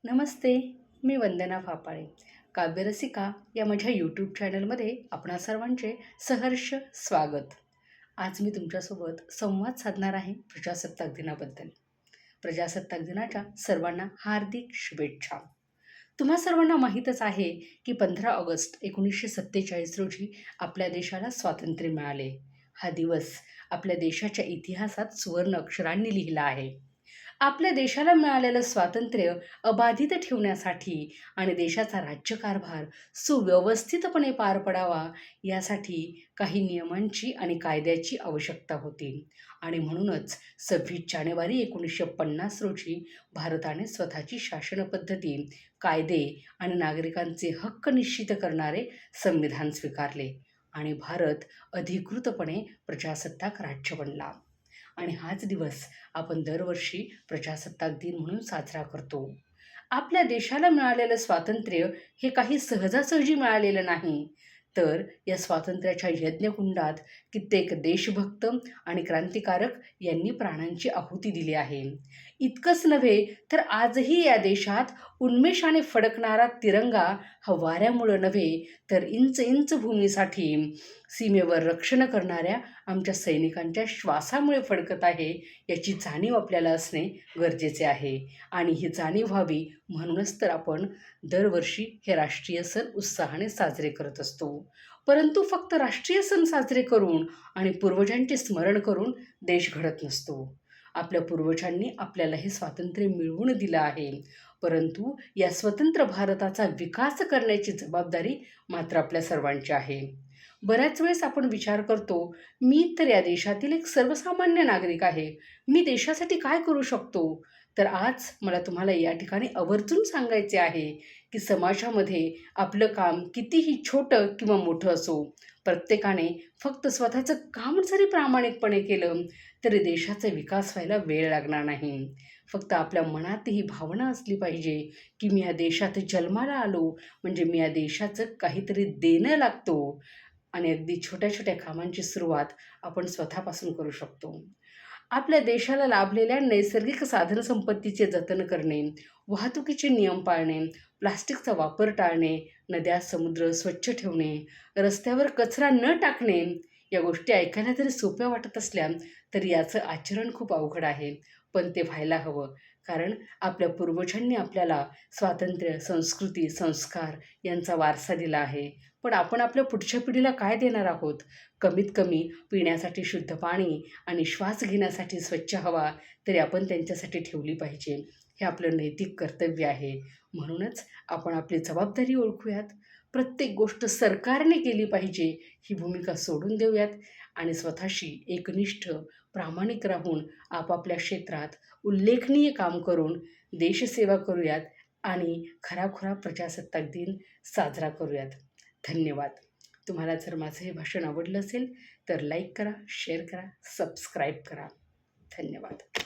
नमस्ते. मी वंदना फापाळे. काव्यरसिका या माझ्या यूट्यूब चॅनलमध्ये आपणा सर्वांचे सहर्ष स्वागत. आज मी तुमच्यासोबत संवाद साधणार आहे प्रजासत्ताक दिनाबद्दल. प्रजासत्ताक दिनाच्या सर्वांना हार्दिक शुभेच्छा. तुम्हा सर्वांना माहीतच आहे की 15 ऑगस्ट 1947 रोजी आपल्या देशाला स्वातंत्र्य मिळाले. हा दिवस आपल्या देशाच्या इतिहासात सुवर्ण अक्षरांनी लिहिला आहे. आपल्या देशाला मिळालेलं स्वातंत्र्य अबाधित ठेवण्यासाठी आणि देशाचा राज्यकारभार सुव्यवस्थितपणे पार पडावा यासाठी काही नियमांची आणि कायद्याची आवश्यकता होती. आणि म्हणूनच 26 जानेवारी 1950 रोजी भारताने स्वतःची शासन पद्धती, कायदे आणि नागरिकांचे हक्क निश्चित करणारे संविधान स्वीकारले आणि भारत अधिकृतपणे प्रजासत्ताक राज्य बनला. आणि हाच दिवस आपण दरवर्षी प्रजासत्ताक दिन म्हणून साजरा करतो. आपल्या देशाला मिळालेलं स्वातंत्र्य हे काही सहजासहजी मिळालेलं नाही, तर या स्वातंत्र्याच्या यज्ञकुंडात कित्येक देशभक्त आणि क्रांतिकारक यांनी प्राणांची आहुती दिली आहे. इतकंच नव्हे तर आजही या देशात उन्मेषाने फडकणारा तिरंगा हा वाऱ्यामुळं नव्हे तर इंच इंच भूमीसाठी सीमेवर रक्षण करणाऱ्या आमच्या सैनिकांच्या श्वासामुळे फडकत आहे याची जाणीव आपल्याला असणे गरजेचे आहे. आणि ही जाणीव व्हावी म्हणूनच तर आपण दरवर्षी हे राष्ट्रीय सण उत्साहाने साजरे करत असतो. परंतु फक्त राष्ट्रीय सण साजरे करून आणि पूर्वजांचे स्मरण करून देश घडत नसतो. आपल्या पूर्वजांनी आपल्याला हे स्वातंत्र्य मिळवून दिलं आहे, परंतु या स्वतंत्र भारताचा विकास करण्याची जबाबदारी मात्र आपल्या सर्वांची आहे. बऱ्याच वेळेस आपण विचार करतो, मी तर या देशातील एक सर्वसामान्य नागरिक आहे, मी देशासाठी काय करू शकतो? तर आज मला तुम्हाला या ठिकाणी आवर्जून सांगायचे आहे की समाजामध्ये आपलं काम कितीही छोटं किंवा मोठं असो, प्रत्येकाने फक्त स्वतःचं काम जरी प्रामाणिकपणे केलं तरी देशाचा विकास व्हायला वेळ लागणार नाही. फक्त आपल्या मनात ही भावना असली पाहिजे की मी या देशात जन्माला आलो म्हणजे मी या देशाचं काहीतरी देणं लागतो. आणि अगदी छोट्या छोट्या कामांची सुरुवात आपण स्वतःपासून करू शकतो. आपल्या देशाला लाभलेल्या नैसर्गिक साधनसंपत्तीचे जतन करणे, वाहतुकीचे नियम पाळणे, प्लास्टिकचा वापर टाळणे, नद्या समुद्र स्वच्छ ठेवणे, रस्त्यावर कचरा न टाकणे, या गोष्टी ऐकायला जरी सोप्या वाटत असल्या तरी याचं आचरण खूप अवघड आहे. पण ते व्हायला हवं, कारण आपल्या पूर्वजांनी आपल्याला स्वातंत्र्य, संस्कृती, संस्कार यांचा वारसा दिला आहे. पण आपण आपल्या पुढच्या पिढीला काय देणार आहोत? कमीत कमी पिण्यासाठी शुद्ध पाणी आणि श्वास घेण्यासाठी स्वच्छ हवा तरी आपण त्यांच्यासाठी ठेवली पाहिजे. हे आपलं नैतिक कर्तव्य आहे. म्हणूनच आपण आपली जबाबदारी ओळखूयात. प्रत्येक गोष्ट सरकारने केली पाहिजे ही भूमिका सोडून देऊयात आणि स्वतःशी एकनिष्ठ, प्रामाणिक राहून आपापल्या क्षेत्रात उल्लेखनीय काम करून देशसेवा करूयात आणि खराखुरा प्रजासत्ताक दिन साजरा करूयात. धन्यवाद. तुम्हाला जर माझं हे भाषण आवडलं असेल तर लाईक करा, शेअर करा, सबस्क्राईब करा. धन्यवाद.